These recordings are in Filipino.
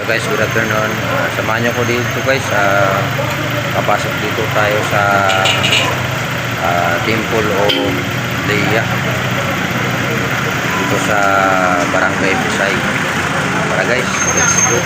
guys, good afternoon. Samahan nyo ko dito guys. Papasok dito tayo sa Temple of Leia. Dito sa Barangay Busay. Para guys, let's go.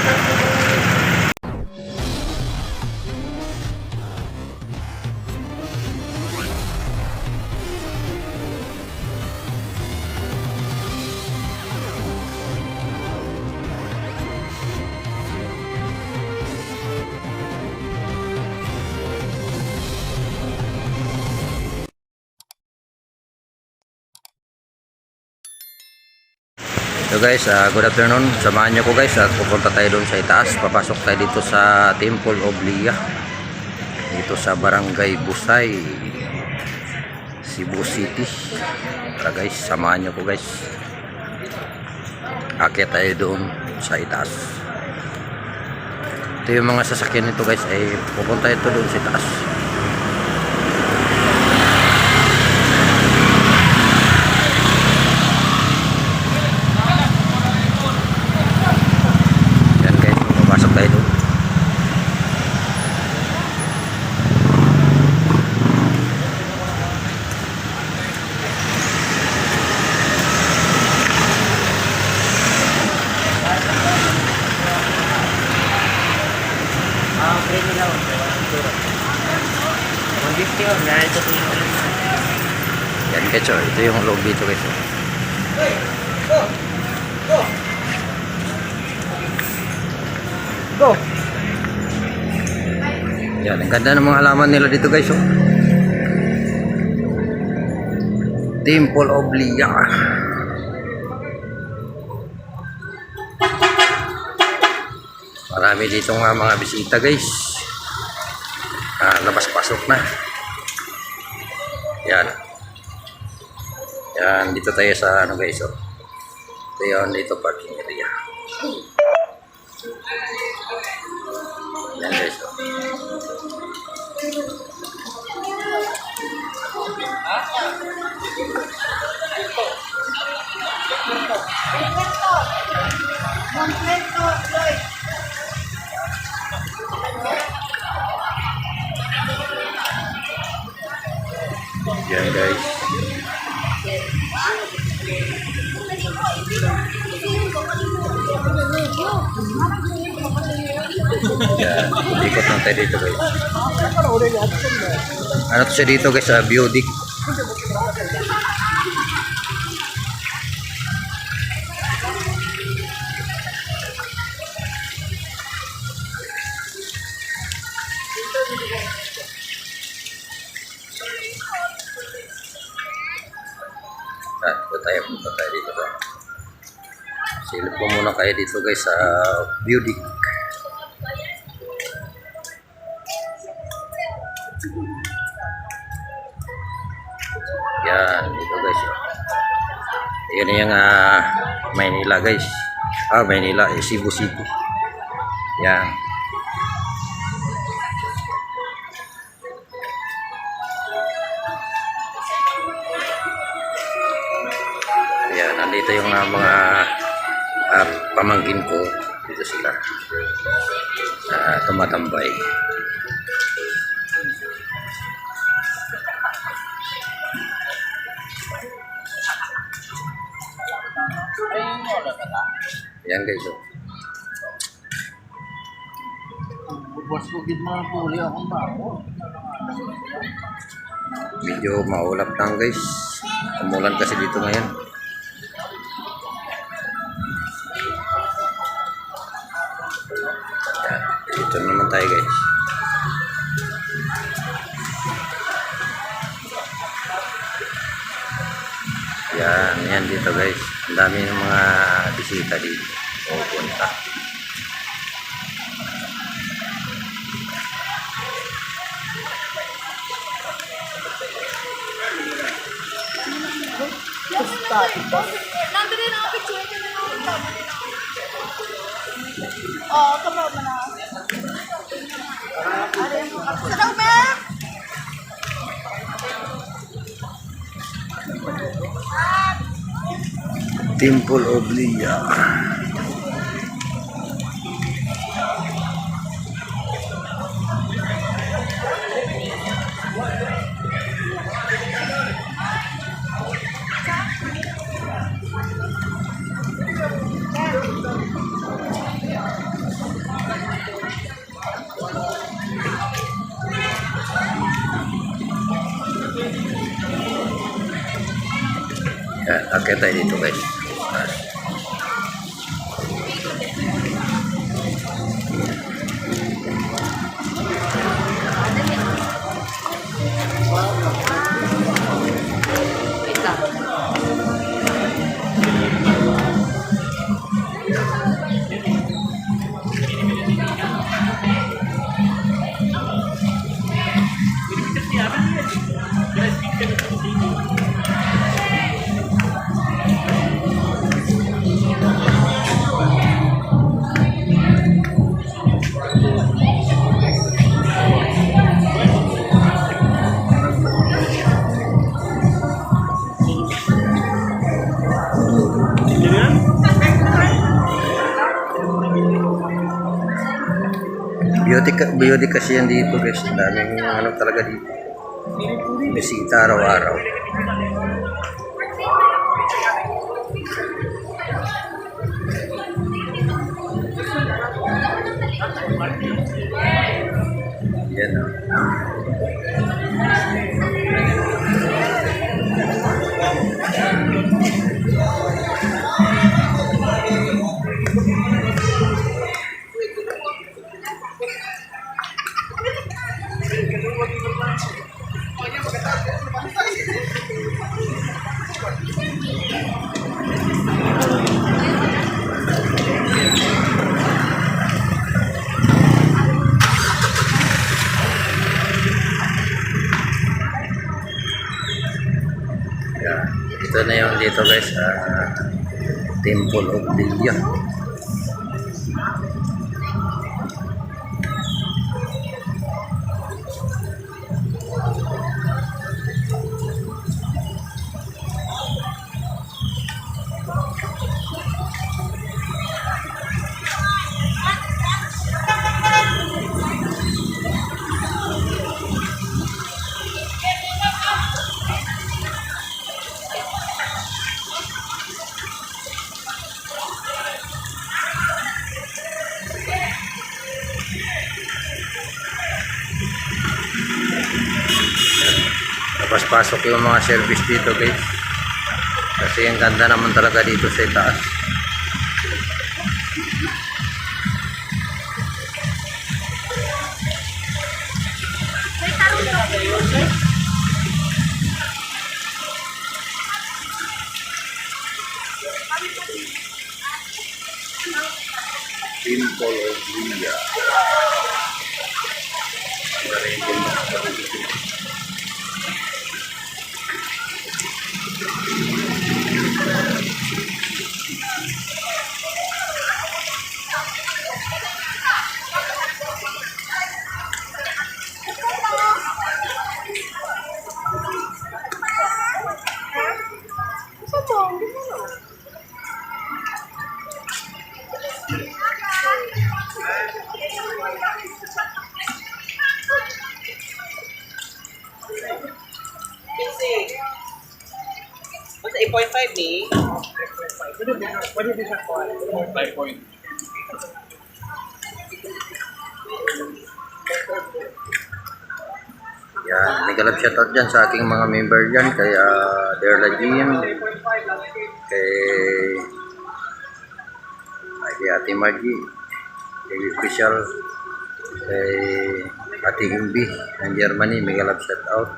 So guys, good afternoon. Samahan nyo ko guys at pupunta tayo doon sa itaas. Papasok tayo dito sa Temple of Leia. Dito sa Barangay Busay, Cebu City. Tara guys, samahan nyo ko guys. Akit tayo doon sa itaas. Ito yung mga sasakyan nito guys, ay pupunta ito doon sa itaas. Yan guys, ito yung loob dito guys. Go. Yan, ang ganda ng mga halaman nila dito guys. Temple of Leia. Marami dito nga mga bisita guys. Labas-pasok na. Yan. Yan, dito tayo sa ano guys. Ito yun, dito parking area. Yan guys. Yan guys. Yan, ikot lang tayo dito guys. Ano to siya dito guys, Biodik. Punta tayo dito sa silip po muna kayo dito guys sa Biodik. Yan dito guys. Yan yung Maynila guys. Maynila, Cebu City. Yan. Yan, nandito yung mga pamangkin ko. Dito sila tumatambay. Yan guys. Medyo maulap lang guys. Umulan kasi dito ngayon. Dito naman tayo guys. Yan dito guys. Ang dami ng mga bisita dito. Pupunta. Nandun ang picture ko na. Oh, kamu mana? Sedang ma'am. Temple of Leia. Akit tayo dito guys. Beauty kasi yan dito guys. Daming ano talaga dito. Bisita araw-araw. Yan o. Yan. Ito na yung dito guys. Temple of Delia. Tapos pasok yung mga service dito guys. Kasi ang ganda naman talaga dito sa itaas. Temple of Delia. What's 8.5 ni? What is this for? 5 point. Yan, may galap shoutout dyan sa aking mga member dyan. Kay Derla Jim, kay Ate Margie, kay Official, kay Ate Himbi ng Germany, may galap shoutout.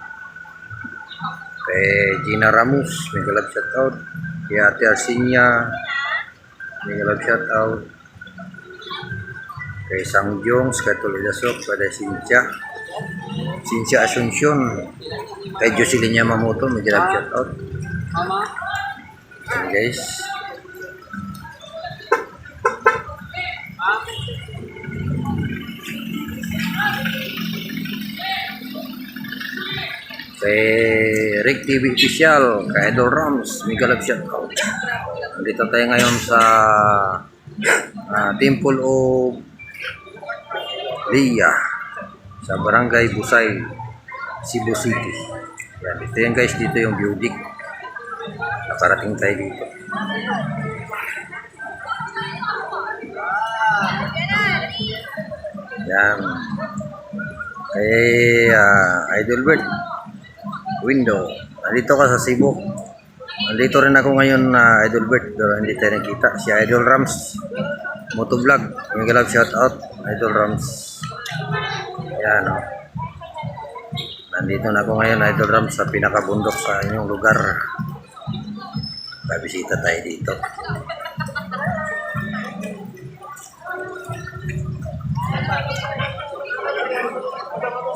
Kay Gina Ramos, may galap shoutout. Kay Ate Arsinia, may galap shoutout. Kay Sang Jones, kay Tulidasok, kay Cynthia Asuncion, kay Jocelyn Yamamoto, may galap shoutout. Yan guys. Kay Rick TV Official, kay Idol Rams, may galap shoutout. Dito tayo ngayon sa Temple of Delia sa Barangay Busay, Cebu City. Yan, dito yan guys, dito yung building. Nakarating tayo dito. Yan. Kay Idol Bird Window. Nandito ka sa Cebu. Nandito rin ako ngayon na Idol Bert, pero hindi tayo nakita. Si Idol Rams, Motovlog. Mega love shout out, Idol Rams. Yan o. Nandito na ako ngayon, Idol Rams, sa pinakabundok sa inyong lugar. Babisita tayo dito.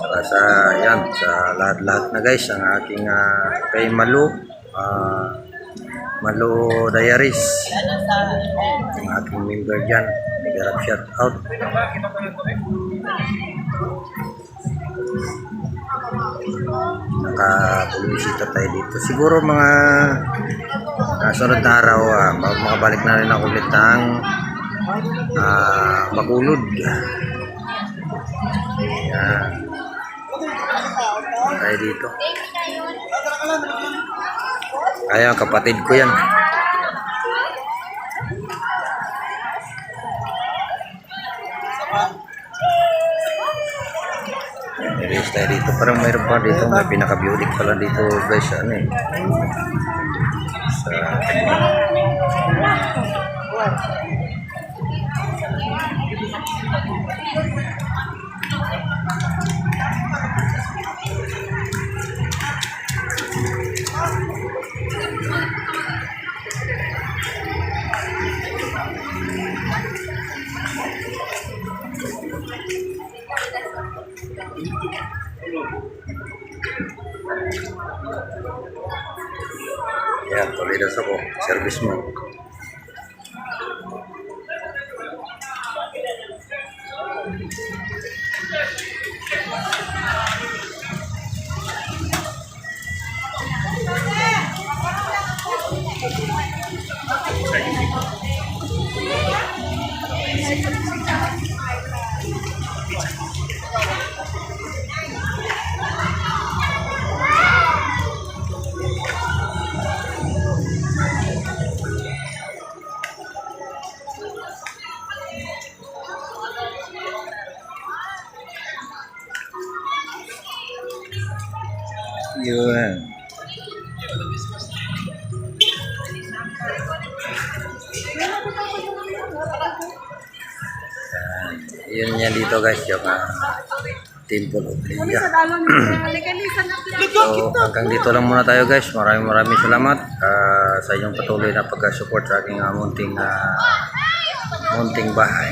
Saka sa lahat-lahat na guys, ang aking kay Malu, Malu Diaries, ang aking member dyan, mega shout out. Nakabumisita tayo dito. Siguro mga sunod na araw, makabalik na rin ako ulit ng Bacolod. Yan. Tayo dito. Ayan, kapatid ko yan. Release tayo dito. Parang mayroon pa dito. May pinaka-beauty pala dito guys. Ano eh. Sa yan, Toledo sa ko. Service mo. Yun. Yun yan dito guys, yung Temple of Lilia. So hanggang dito lang muna tayo guys. Maraming salamat sa inyong patuloy na pag-support sa aking munting bahay.